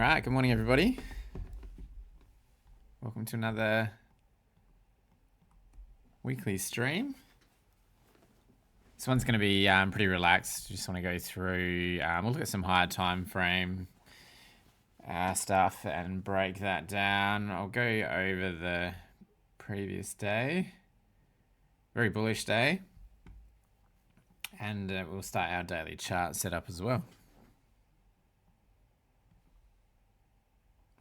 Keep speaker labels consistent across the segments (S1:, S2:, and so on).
S1: right, good morning everybody. Welcome to another weekly stream. This one's going to be pretty relaxed. Just want to go through, we'll look at some higher time frame stuff and break that down. I'll go over the previous day, very bullish day, and we'll start our daily chart setup as well.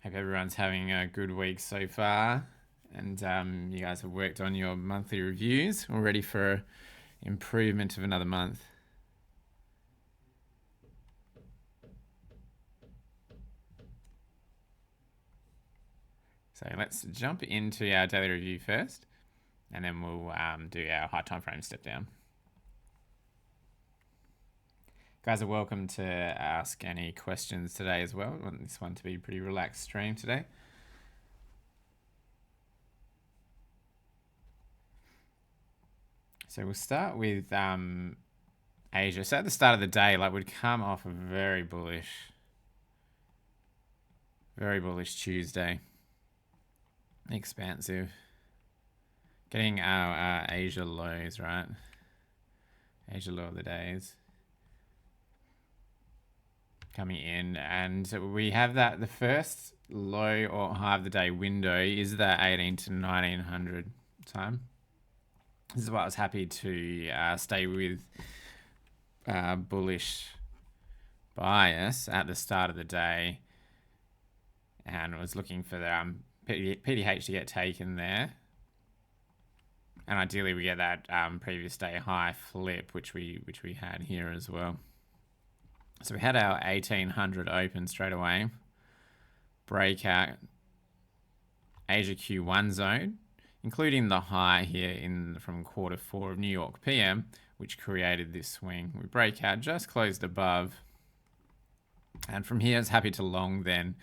S1: Hope everyone's having a good week so far, and you guys have worked on your monthly reviews, all ready for improvement of another month. So let's jump into our daily review first, and then we'll do our high time frame step down. Guys are welcome to ask any questions today as well. I want this one to be a pretty relaxed stream today. So we'll start with Asia. So at the start of the day, like we'd come off a very bullish Tuesday. Expansive. Getting our Asia lows, right? Asia low of the days. Coming in, and we have that the first low or high of the day window is that 18 to 1900 time. This is why I was happy to stay with bullish bias at the start of the day, and was looking for the PDH to get taken there, and ideally we get that previous day high flip, which we had here as well. So we had our 1800 open straight away, breakout Asia Q1 zone, including the high here from quarter 4 of New York PM, which created this swing. We break out, just closed above, and from here I was happy to long then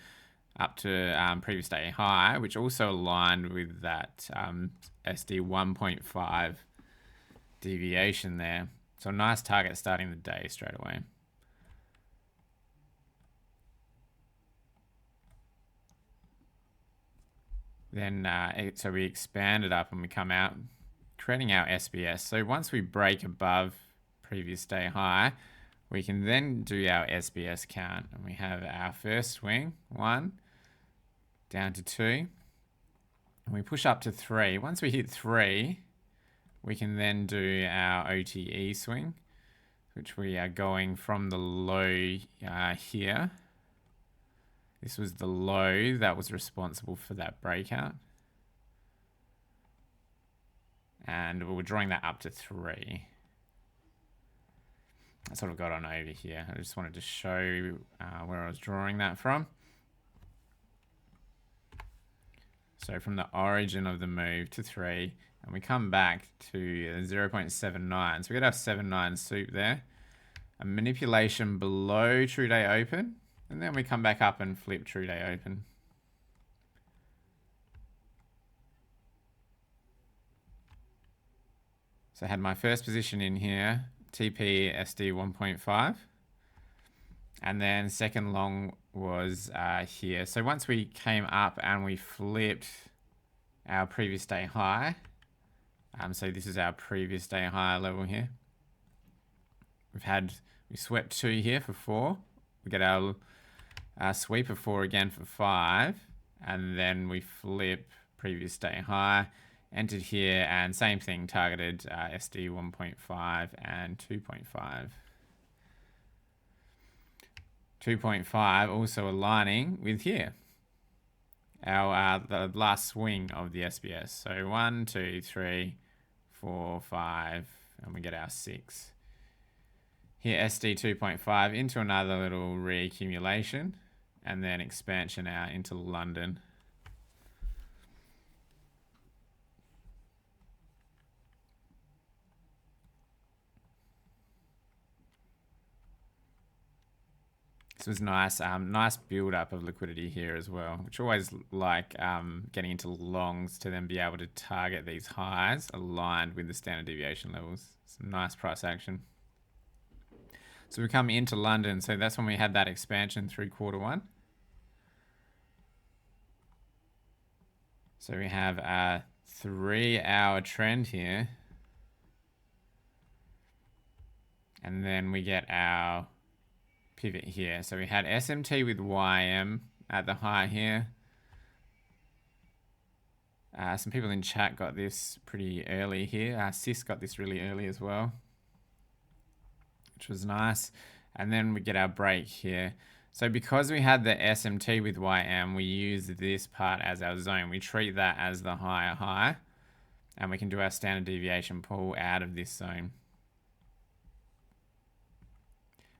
S1: up to previous day high, which also aligned with that SD 1.5 deviation there. So a nice target starting the day straight away. Then, so we expand it up and we come out, creating our SBS. So once we break above previous day high, we can then do our SBS count. And we have our first swing, 1, down to 2, and we push up to 3. Once we hit 3, we can then do our OTE swing, which we are going from the low here. This was the low that was responsible for that breakout. And we were drawing that up to 3. That's what I've got on over here. I just wanted to show where I was drawing that from. So from the origin of the move to 3, and we come back to 0.79. So we got our 79 soup there. A manipulation below true day open. And then we come back up and flip true day open. So I had my first position in here, TP SD 1.5. And then second long was here. So once we came up and we flipped our previous day high, so this is our previous day high level here. We swept 2 here for 4. We get our sweep of 4 again for 5, and then we flip previous day high, entered here, and same thing, targeted SD 1.5 and 2.5. 2.5 also aligning with here, our the last swing of the SBS. So 1, 2, 3, 4, 5, and we get our 6. Here SD 2.5 into another little reaccumulation, and then expansion out into London. This was nice, nice build up of liquidity here as well, which I always like getting into longs to then be able to target these highs aligned with the standard deviation levels. Some nice price action. So we come into London, so that's when we had that expansion through quarter 1. So we have a 3-hour trend here. And then we get our pivot here. So we had SMT with YM at the high here. Some people in chat got this pretty early here. Sis got this really early as well, which was nice. And then we get our break here. So because we had the SMT with YM, we use this part as our zone. We treat that as the higher high, and we can do our standard deviation pull out of this zone.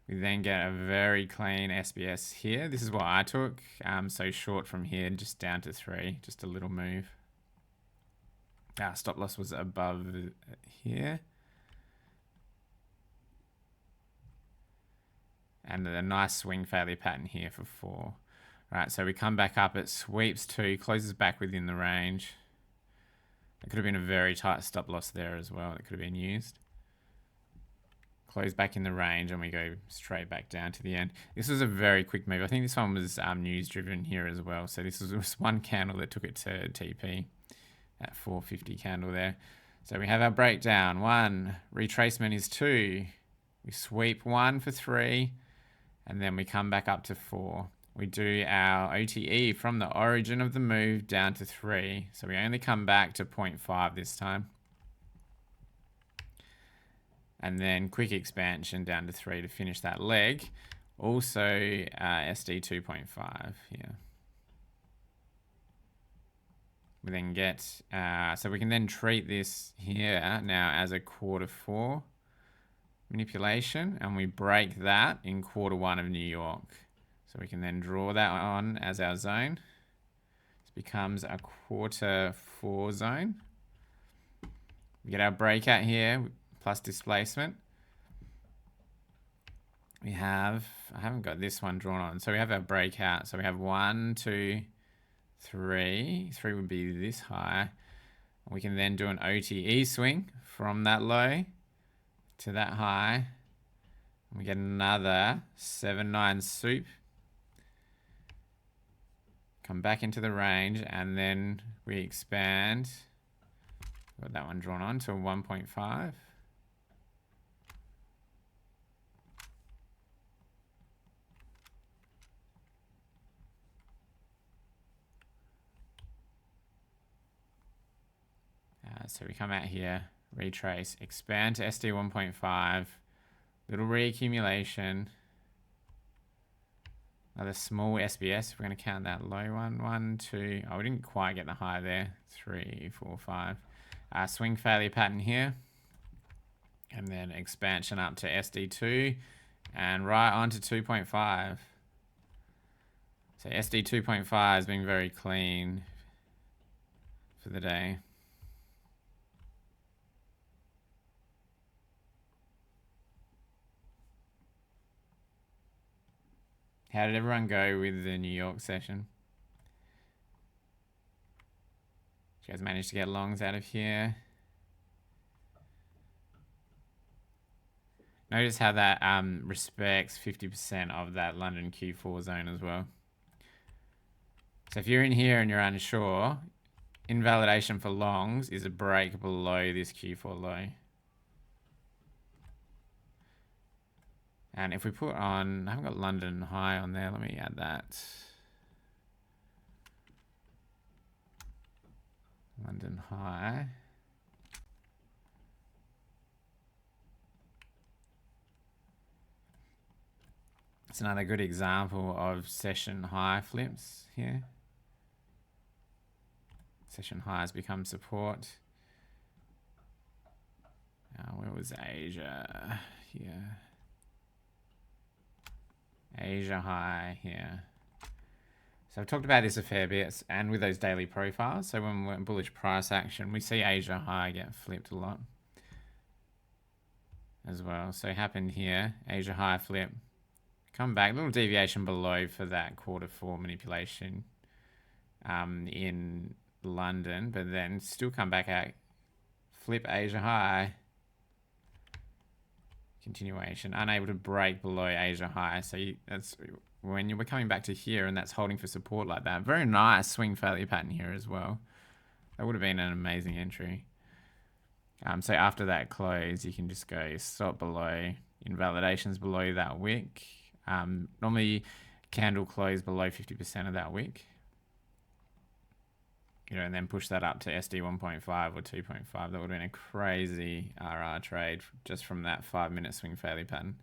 S1: We then get a very clean SBS here. This is what I took. So short from here, just down to 3, just a little move. Stop loss was above here. And a nice swing failure pattern here for 4. Right, so we come back up, it sweeps 2, closes back within the range. It could have been a very tight stop loss there as well. It could have been used. Close back in the range and we go straight back down to the end. This was a very quick move. I think this one was news driven here as well. So this was one candle that took it to TP at 450 candle there. So we have our breakdown. 1, retracement is 2. We sweep 1 for 3. And then we come back up to 4. We do our OTE from the origin of the move down to 3. So we only come back to 0.5 this time. And then quick expansion down to 3 to finish that leg. Also SD 2.5 here. We then get, so we can then treat this here now as a Q4 manipulation, and we break that in Q1 of New York. So we can then draw that on as our zone. This becomes a Q4 zone. We get our breakout here plus displacement. We have, I haven't got this one drawn on. So we have our breakout. So we have 1, 2, 3. 3 would be this high. We can then do an OTE swing from that low to that high. We get another 7-9 soup. Come back into the range and then we expand. Got that one drawn on to 1.5. So we come out here, retrace, expand to SD 1.5, little reaccumulation, another small SBS. We're going to count that low one. 1, 2. Oh, we didn't quite get the high there. 3, 4, 5. Swing failure pattern here, and then expansion up to SD2 and right onto 2.5. So SD 2.5 has been very clean for the day. How did everyone go with the New York session? Did you guys manage to get longs out of here? Notice how that respects 50% of that London Q4 zone as well. So if you're in here and you're unsure, invalidation for longs is a break below this Q4 low. And if we put on, I haven't got London high on there. Let me add that. London high. It's another good example of session high flips here. Session highs become support. Where was Asia? Here. Asia high here. So I've talked about this a fair bit, and with those daily profiles. So when we're in bullish price action, we see Asia high get flipped a lot as well. So it happened here, Asia high flip, come back, little deviation below for that Q4 manipulation in London, but then still come back out, flip Asia high. Continuation, unable to break below Asia high. So that's when you were coming back to here, and that's holding for support like that. Very nice swing failure pattern here as well. That would have been an amazing entry. So after that close, you can just go stop below, invalidations below that wick. Normally candle close below 50% of that wick. You know, and then push that up to SD 1.5 or 2.5. That would have been a crazy RR trade just from that 5-minute swing failure pattern.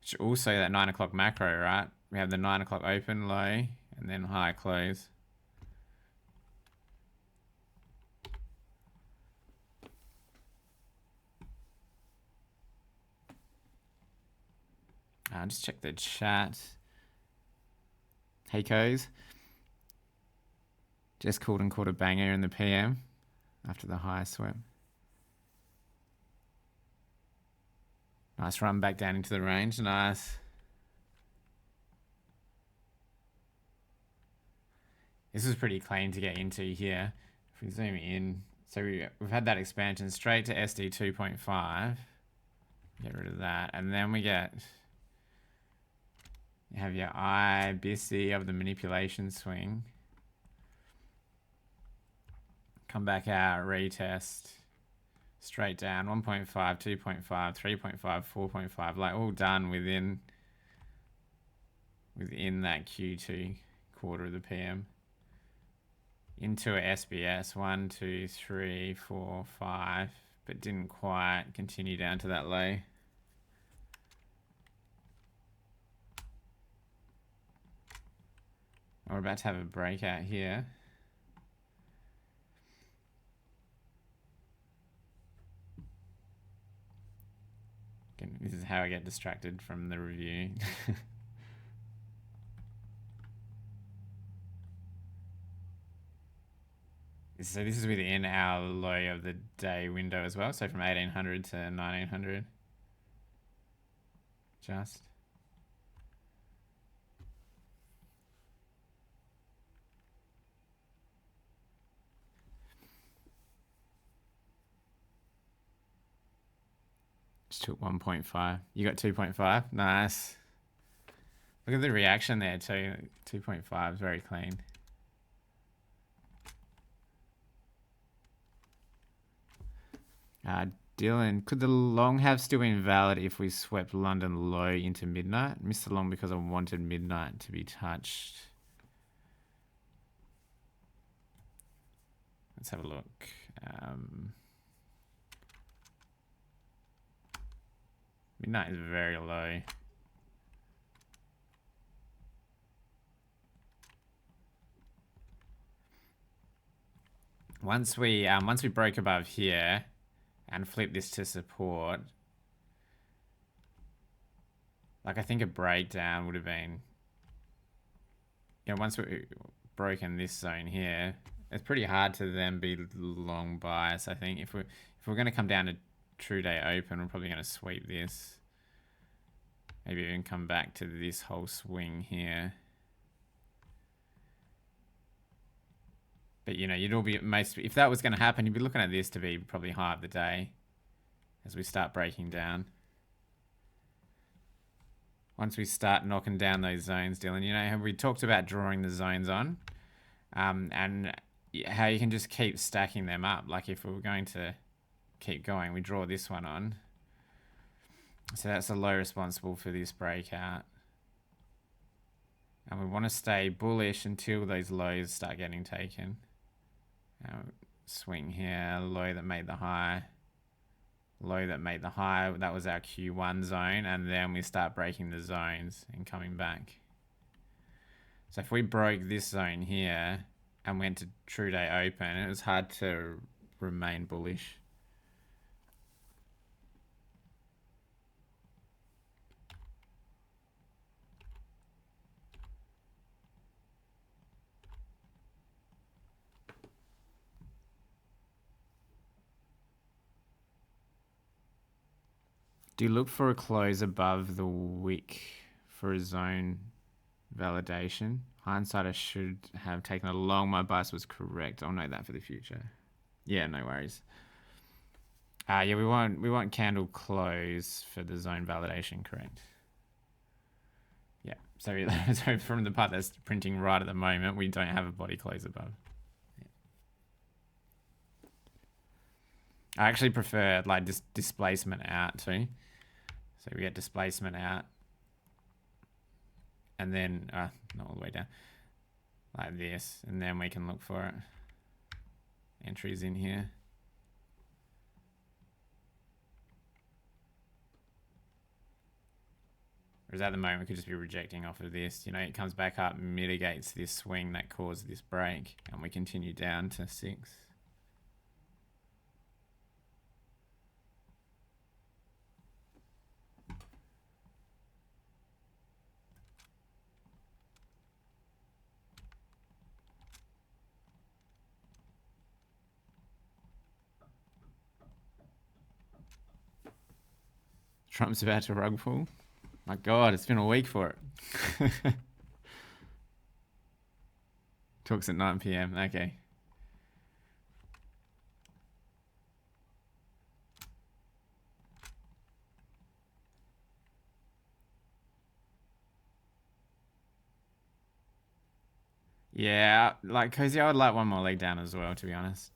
S1: Which also that 9 o'clock macro, right? We have the 9 o'clock open, low, and then high close. Just check the chat. Hey, Co's. Just called and caught a banger in the PM after the high sweep. Nice run back down into the range. Nice. This was pretty clean to get into here. If we zoom in, so we've had that expansion straight to SD 2.5. Get rid of that. And then we get... You have your IBC of the manipulation swing. Come back out, retest. Straight down, 1.5, 2.5, 3.5, 4.5. Like all done within that Q2 quarter of the PM. Into a SBS, 1, 2, 3, 4, 5. But didn't quite continue down to that low. We're about to have a breakout here. Again, this is how I get distracted from the review. So this is within our low of the day window as well. So from 1800 to 1900. Just. Just took 1.5. You got 2.5. Nice. Look at the reaction there too. 2.5 is very clean. Dylan, could the long have still been valid if we swept London low into midnight? Missed the long because I wanted midnight to be touched. Let's have a look. Midnight is very low. Once we broke above here and flip this to support, like I think a breakdown would have been, you know, once we've broken this zone here, it's pretty hard to then be long bias. I think if we're going to come down to true day open, we're probably going to sweep this. Maybe even come back to this whole swing here. But you know, you'd all be if that was going to happen, you'd be looking at this to be probably high of the day as we start breaking down. Once we start knocking down those zones, Dylan, you know, we talked about drawing the zones on, and how you can just keep stacking them up. Like if we were going to keep going, we draw this one on. So that's the low responsible for this breakout. And we want to stay bullish until those lows start getting taken. Swing here, low that made the high. Low that made the high, that was our Q1 zone. And then we start breaking the zones and coming back. So if we broke this zone here and went to true day open, it was hard to remain bullish. Do you look for a close above the wick for a zone validation? Hindsight, I should have taken a long. My bias was correct. I'll note that for the future. Yeah, no worries. Yeah, we want candle close for the zone validation, correct? Yeah, so from the part that's printing right at the moment, we don't have a body close above. I actually prefer like displacement out too. So we get displacement out. And then, not all the way down. Like this. And then we can look for it. Entries in here. Whereas at the moment, we could just be rejecting off of this. You know, it comes back up, mitigates this swing that caused this break. And we continue down to 6. Trump's about to rug pull. My God, it's been a week for it. Talks at 9 p.m. Okay. Yeah, like Cozy, I would like one more leg down as well, to be honest.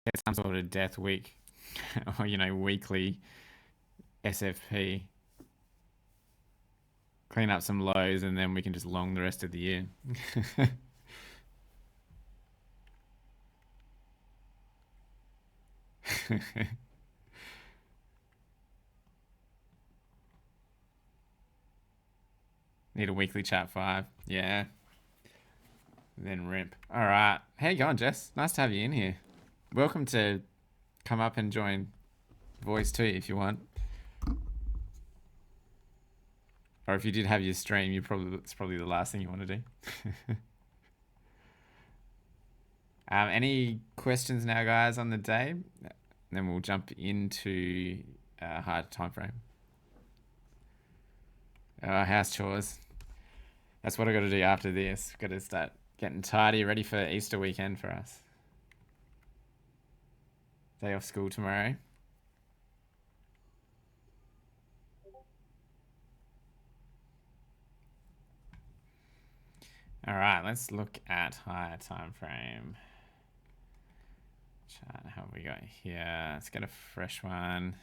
S1: Get some sort of death week. Or, you know, weekly SFP. Clean up some lows and then we can just long the rest of the year. Need a weekly chat 5. Yeah. Then rip. All right. How you going, Jess? Nice to have you in here. Welcome to come up and join Voice too if you want. Or if you did have your stream, it's probably the last thing you want to do. Any questions now, guys, on the day? Then we'll jump into hard time frame. House chores. That's what I got to do after this. Got to start getting tidy, ready for Easter weekend for us. Day off school tomorrow. All right, let's look at higher time frame. Chart, how have we got here? Let's get a fresh one.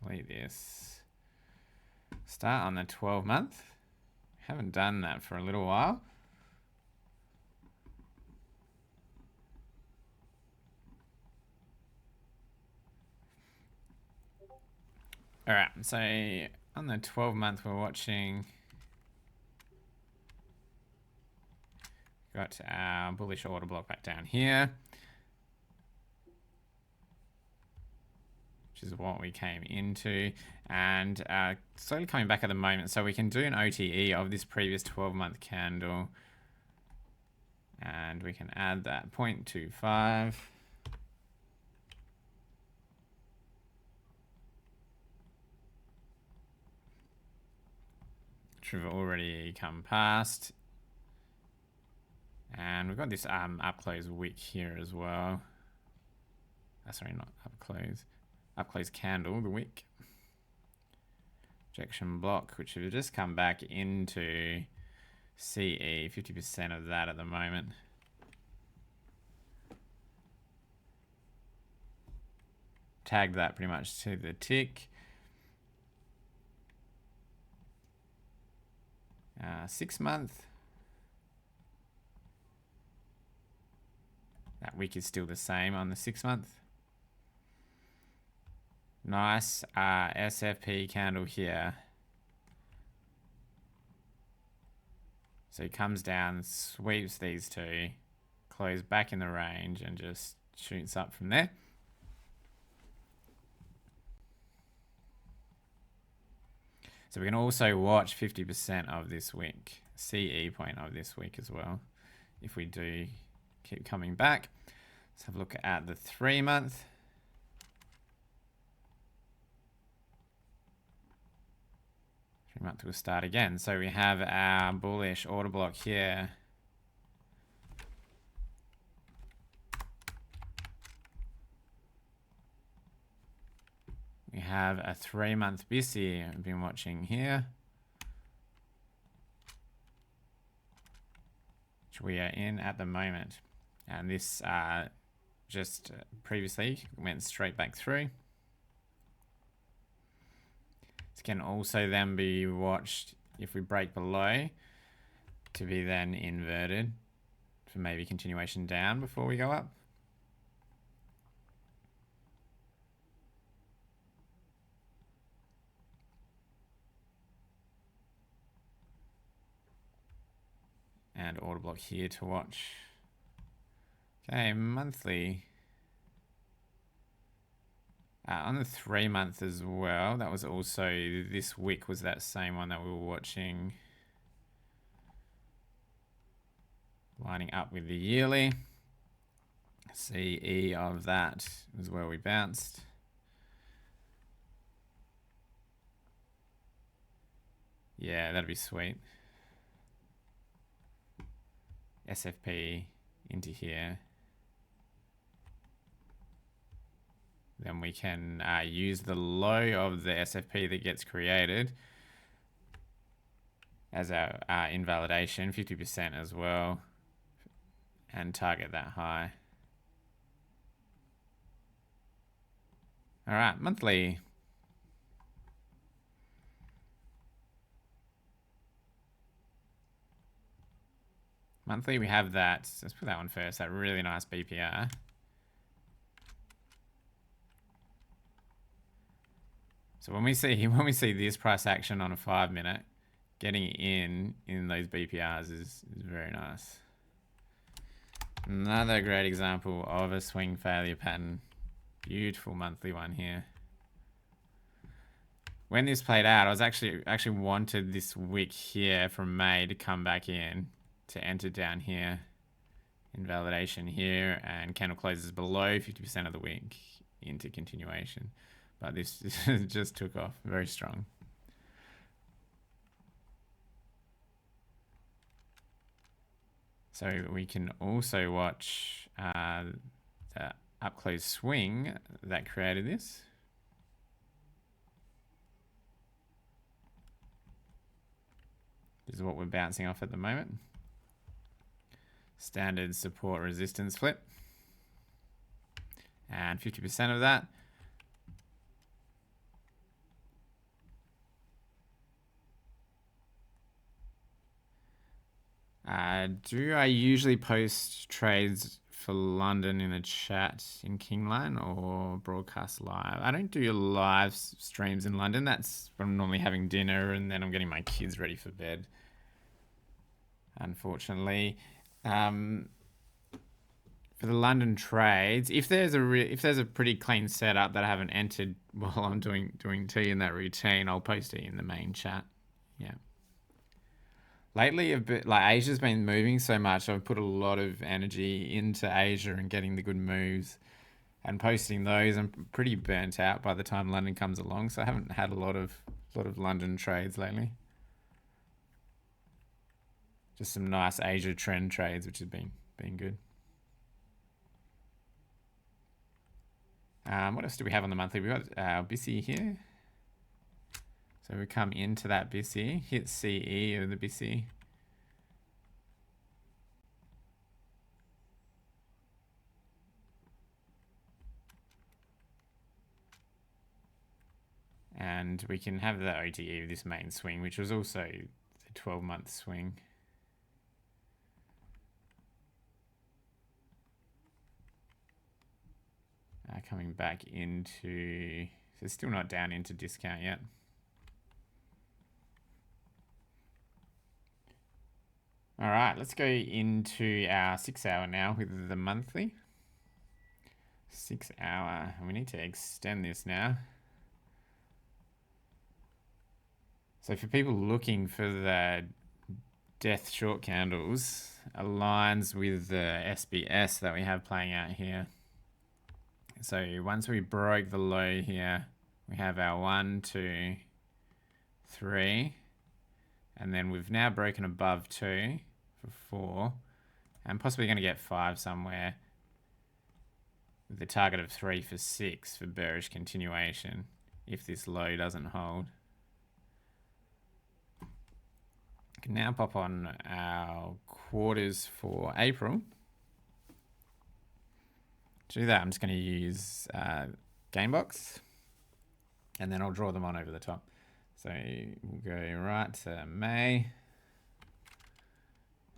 S1: Delete this. Start on the 12-month. Haven't done that for a little while. All right, so on the 12-month, we're watching. Got our bullish order block back down here, which is what we came into, and slowly coming back at the moment. So we can do an OTE of this previous 12-month candle, and we can add that 0.25. Which we've already come past. And we've got this up close wick here as well. Sorry, not up close. Up close candle, the wick. Rejection block, which we've just come back into CE, 50% of that at the moment. Tagged that pretty much to the tick. 6 month. That wick is still the same on the 6 month. Nice SFP candle here. So it comes down, sweeps these two, close back in the range and just shoots up from there. So we can also watch 50% of this wick, CE point of this wick as well, if we do keep coming back. Let's have a look at the 3 month. Will start again. So we have our bullish order block here. We have a 3 month BC I've been watching here, which we are in at the moment. And this just previously went straight back through. This can also then be watched if we break below to be then inverted for maybe continuation down before we go up. And order block here to watch. Okay, monthly. On the 3 month as well, that was also, this wick was that same one that we were watching. Lining up with the yearly. CE of that is where we bounced. Yeah, that'd be sweet. SFP into here. Then we can use the low of the SFP that gets created as our invalidation, 50% as well, and target that high. All right, monthly. Monthly, we have that. Let's put that one first. That really nice BPR. So when we see this price action on a 5 minute, getting in those BPRs is very nice. Another great example of a swing failure pattern. Beautiful monthly one here. When this played out, I was actually wanted this wick here from May to come back in to enter down here. Invalidation here, and candle closes below 50% of the wick into continuation. But this just took off very strong. So we can also watch the up close swing that created this. This is what we're bouncing off at the moment. Standard support resistance flip. And 50% of that. Do I usually post trades for London in a chat in Kingline or broadcast live? I don't do live streams in London. That's when I'm normally having dinner and then I'm getting my kids ready for bed, unfortunately. For the London trades, if there's a pretty clean setup that I haven't entered while I'm doing tea in that routine, I'll post it in the main chat. Yeah. Lately, a bit like Asia's been moving so much, I've put a lot of energy into Asia and getting the good moves and posting those. I'm pretty burnt out by the time London comes along, so I haven't had a lot of London trades lately. Just some nice Asia trend trades, which has been good. What else do we have on the monthly? We've got our BISI here. So we come into that BISI, hit CE of the BISI. And we can have the OTE of this main swing, which was also the 12-month swing. Coming back into, so it's still not down into discount yet. All right, let's go into our 6 hour now with the monthly. 6 hour, and we need to extend this now. So for people looking for the death short candles, aligns with the SBS that we have playing out here. So once we broke the low here, we have our 1, 2, 3, and then we've now broken above 2 for 4, and possibly going to get 5 somewhere with the target of 3 for 6 for bearish continuation if this low doesn't hold. We can now pop on our quarters for April. To do that, I'm just going to use Gamebox, and then I'll draw them on over the top. So we'll go right to May.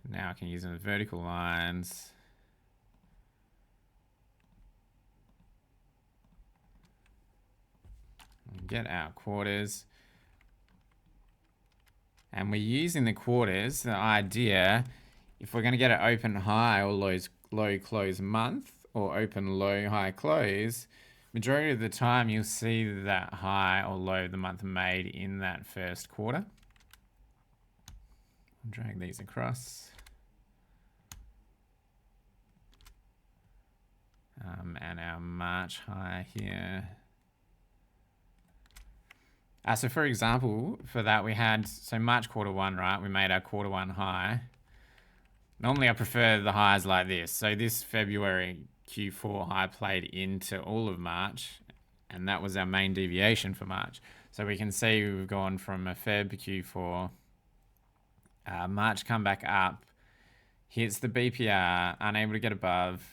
S1: Now I can use them as vertical lines. Get our quarters. And we're using the quarters, the idea, if we're going to get an open high or low close month, or open low high close, majority of the time you'll see that high or low of the month made in that first quarter. I'll drag these across. And our March high here. So for example, for that we had, so March quarter one, right? We made our quarter one high. Normally I prefer the highs like this. So this February Q4 high played into all of March, and that was our main deviation for March. So we can see we've gone from a Feb Q4, March come back up, hits the BPR, unable to get above,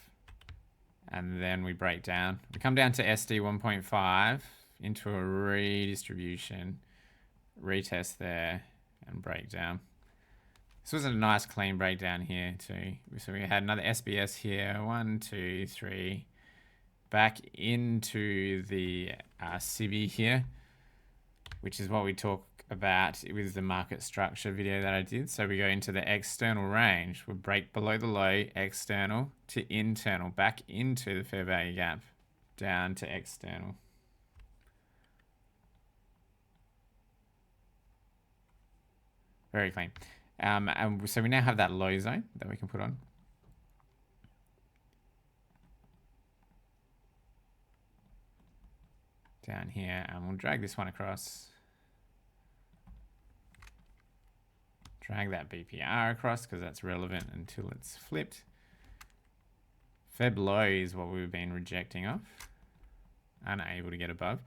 S1: and then we break down. We come down to SD 1.5 into a redistribution, retest there, and break down. This was a nice clean breakdown here too. So we had another SBS here, 1, 2, 3, back into the CB here, which is what we talk about with the market structure video that I did. So we go into the external range. We'll break below the low, external to internal, back into the fair value gap, down to external. Very clean. And so we now have that low zone that we can put on. Down here, and we'll drag this one across. Drag that BPR across because that's relevant until it's flipped. Feb low is what we've been rejecting off. Unable to get above.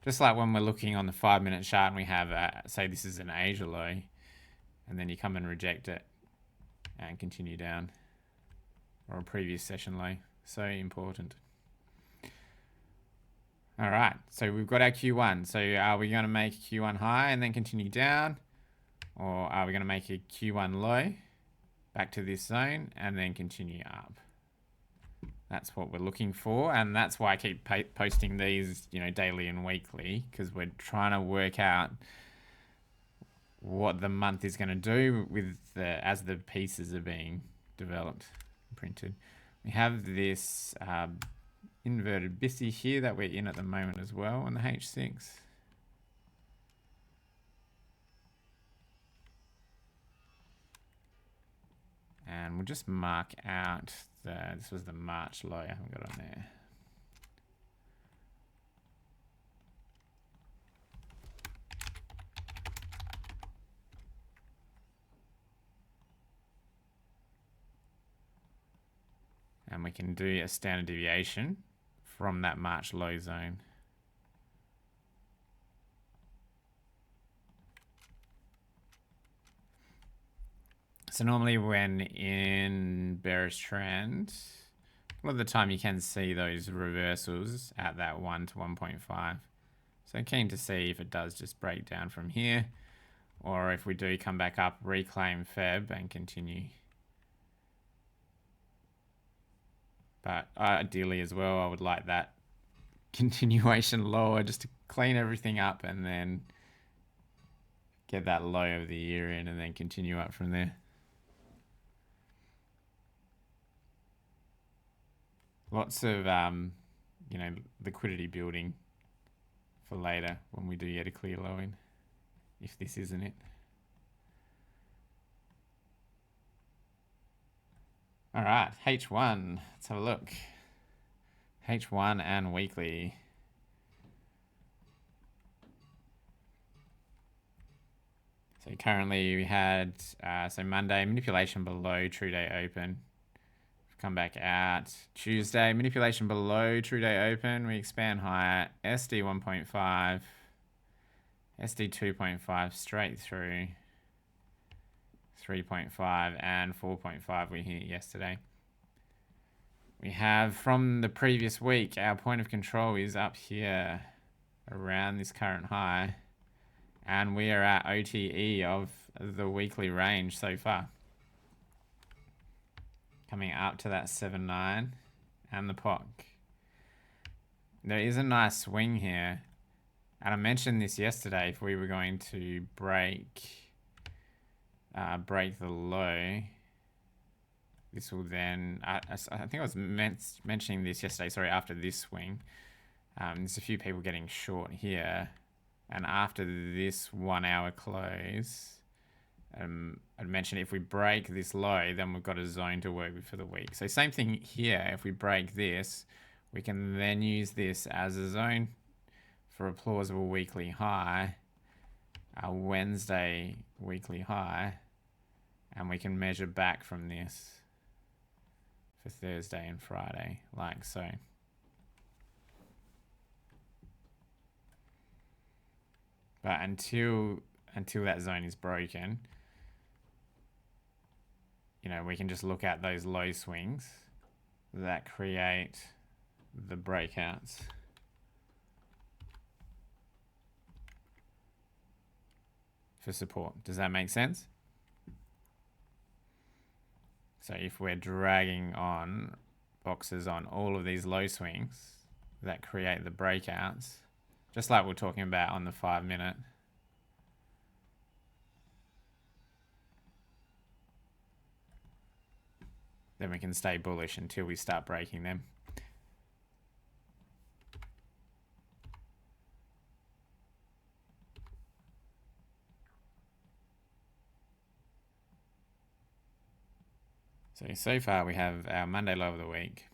S1: Just like when we're looking on the 5-minute chart and we have, say this is an Asia low, and then you come and reject it and continue down, or a previous session low. So important. All right, so we've got our Q1. So are we going to make a Q1 high and then continue down? Or are we going to make a Q1 low back to this zone and then continue up? That's what we're looking for, and that's why I keep posting these, daily and weekly, because we're trying to work out what the month is going to do with as the pieces are being developed, printed. We have this inverted BISI here that we're in at the moment as well on the H6. And we'll just mark out this was the March low, I haven't got on there. And we can do a standard deviation from that March low zone. So normally when in bearish trend, a lot of the time you can see those reversals at that 1 to 1.5. So keen to see if it does just break down from here, or if we do come back up, reclaim Feb and continue. But ideally as well, I would like that continuation lower just to clean everything up and then get that low of the year in and then continue up from there. Lots of, liquidity building for later when we do get a clear low in, if this isn't it. All right, H1, let's have a look. H1 and weekly. So currently we had, so Monday, manipulation below true day open. Come back out. Tuesday, manipulation below true day open. We expand higher. SD 1.5. SD 2.5 straight through. 3.5 and 4.5 we hit yesterday. We have from the previous week, our point of control is up here around this current high. And we are at OTE of the weekly range so far. Coming up to that 7.9 and the POC. There is a nice swing here. And I mentioned this yesterday, if we were going to break the low, this will then, I think I was mentioning this yesterday, sorry, after this swing. There's a few people getting short here. And after this 1 hour close, I'd mentioned if we break this low, then we've got a zone to work with for the week. So same thing here, if we break this, we can then use this as a zone for a plausible weekly high, a Wednesday weekly high, and we can measure back from this for Thursday and Friday, like so. But until that zone is broken, you know, we can just look at those low swings that create the breakouts. For support. Does that make sense? So if we're dragging on boxes on all of these low swings that create the breakouts, just like we're talking about on the 5 minute, then we can stay bullish until we start breaking them. So far we have our Monday low of the week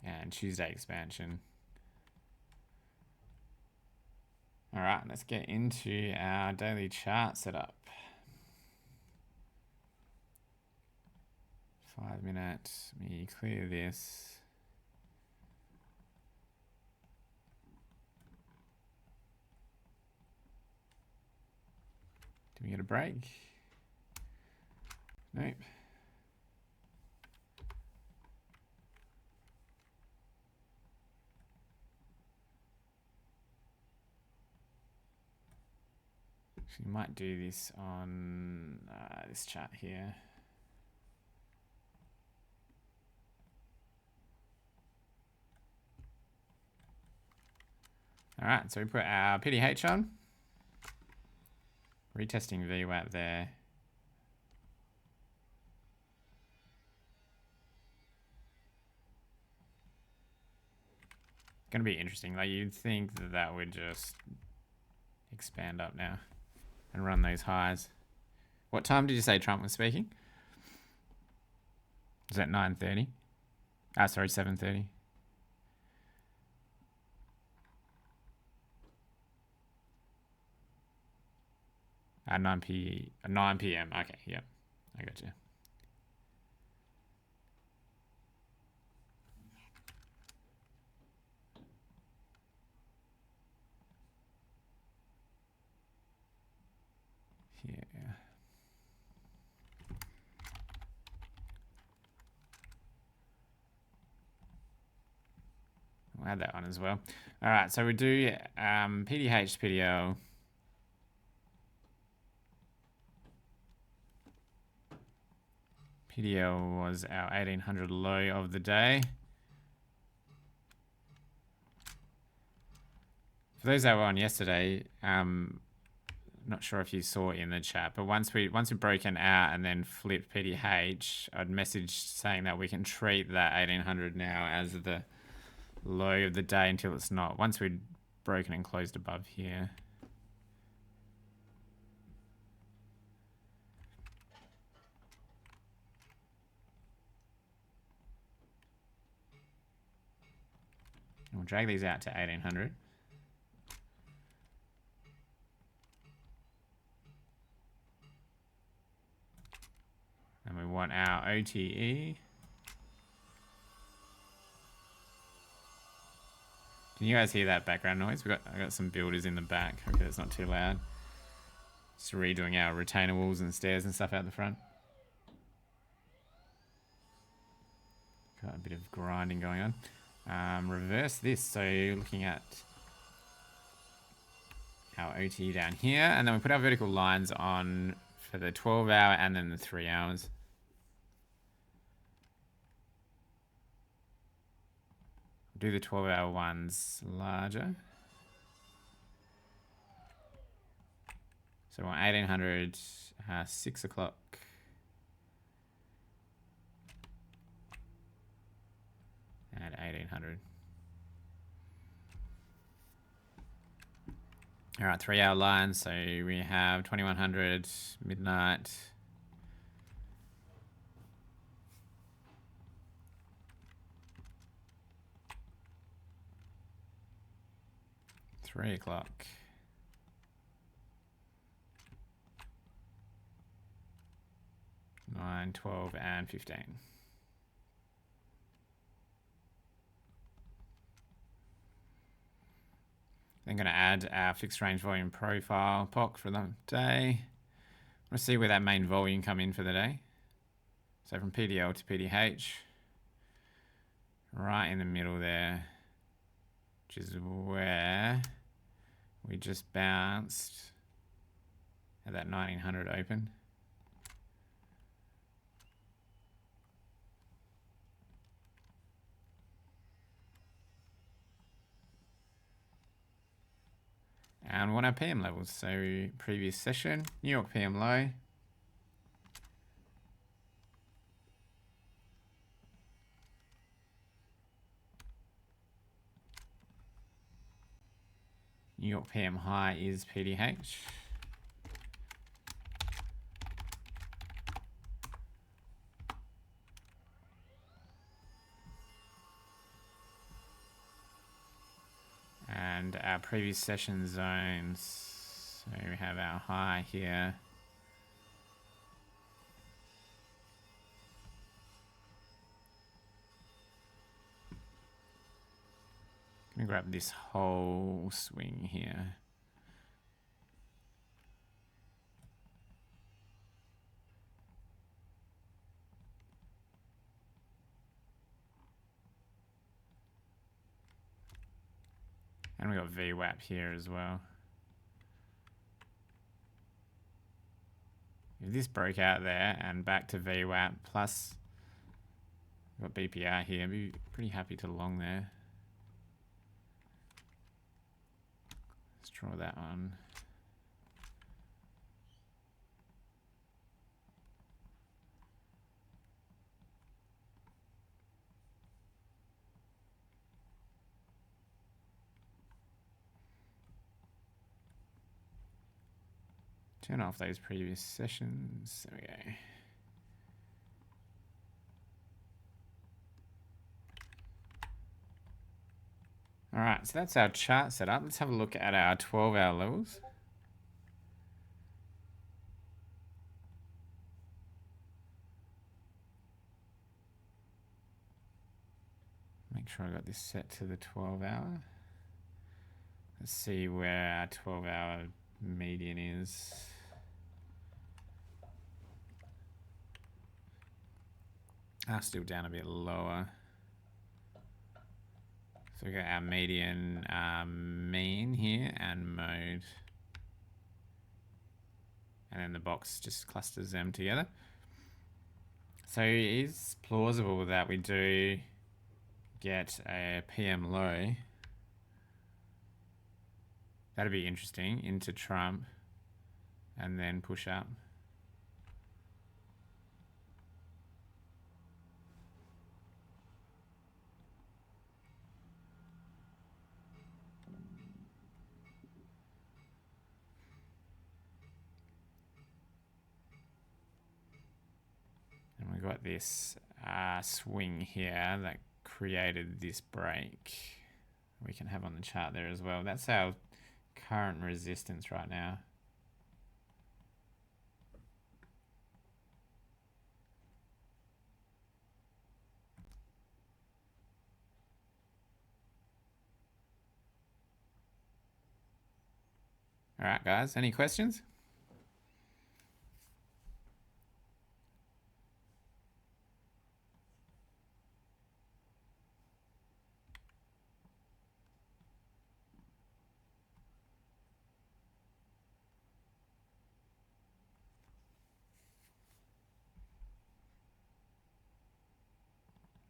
S1: and Tuesday expansion. All right, let's get into our daily chart setup. 5 minutes, let me clear this. Do we get a break? Nope. We might do this on this chart here. All right, so we put our PDH on. Retesting VWAP there. Gonna be interesting. Like, you'd think that that would just expand up now and run those highs. What time did you say Trump was speaking? Was that 9:30? Ah, sorry, 7:30. At 9 p.m. Okay, yep, I got you. Yeah. We'll add that one as well. All right, so we do PDH, PDL. PDL was our 1800 low of the day. For those that were on yesterday, not sure if you saw in the chat, but once we broken out and then flipped PDH, I'd messaged saying that we can treat that 1800 now as the low of the day until it's not. Once we'd broken and closed above here. We'll drag these out to 1800. And we want our OTE. Can you guys hear that background noise? I got some builders in the back. Okay, it's not too loud. Just redoing our retainer walls and stairs and stuff out the front. got a bit of grinding going on. Reverse this, so looking at our OT down here, and then we put our vertical lines on for the 12-hour and then the 3 hours. Do the 12-hour ones larger. So on 1800, 6 o'clock. At 1800. All right, 3-hour lines. So we have 2100, midnight. $3 9, 12, and 15. Then going to add our fixed range volume profile POC for the day. Let's see where that main volume come in for the day. So from PDL to PDH, right in the middle there, which is where we just bounced at that 1900 open. And we want our PM levels. So previous session, New York PM low. New York PM high is PDH. And our previous session zones. So we have our high here. I'm gonna grab this whole swing here. And we got VWAP here as well. If this broke out there and back to VWAP plus we've got BPR here, I'd be pretty happy to long there. Let's draw that one. Turn off those previous sessions. There we go. All right, so that's our chart setup. Let's have a look at our 12-hour levels. Make sure I got this set to the 12-hour. Let's see where our 12-hour median is. Still down a bit lower. So we got our median, mean here, and mode. And then the box just clusters them together. So it is plausible that we do get a PM low. That'd be interesting, into Trump, and then push up. And we got this swing here that created this break. We can have on the chart there as well. That's our current resistance right now. All right, guys, any questions?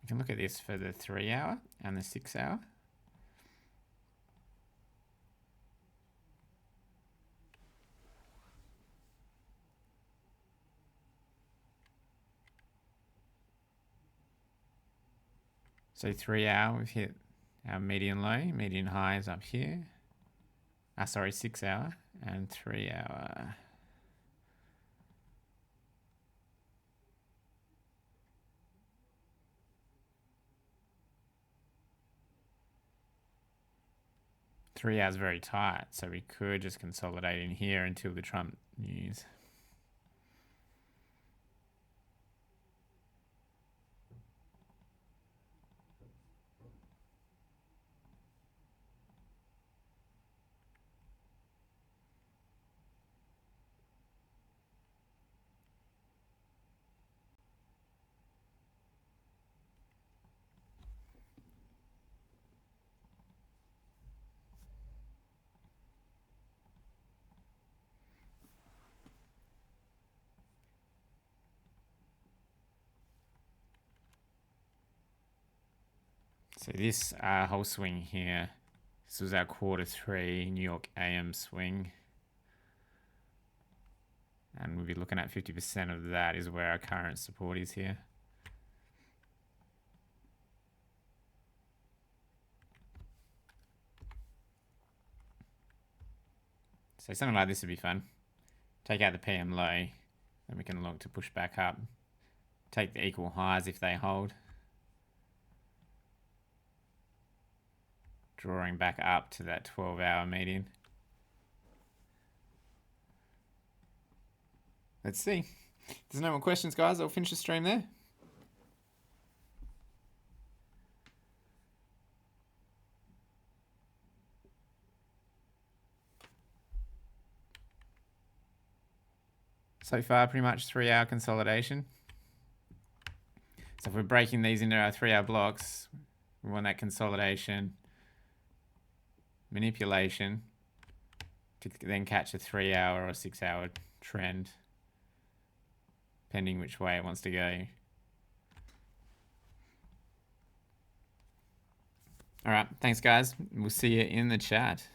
S1: We can look at this for the 3 hour and the 6 hour. So 3 hour, we've hit our median low, median high is up here. 6 hour and 3 hour. Three hours very tight, so we could just consolidate in here until the Trump news. So this whole swing here, this was our Q3 New York AM swing. And we'll be looking at 50% of that is where our current support is here. So something like this would be fun. Take out the PM low, then we can look to push back up. Take the equal highs if they hold. Drawing back up to that 12-hour median. Let's see. If there's no more questions, guys, I'll finish the stream there. So far, pretty much 3-hour consolidation. So if we're breaking these into our 3-hour blocks, we want that consolidation, manipulation, to then catch a 3-hour or 6-hour trend, depending which way it wants to go. All right, thanks guys. We'll see you in the chat.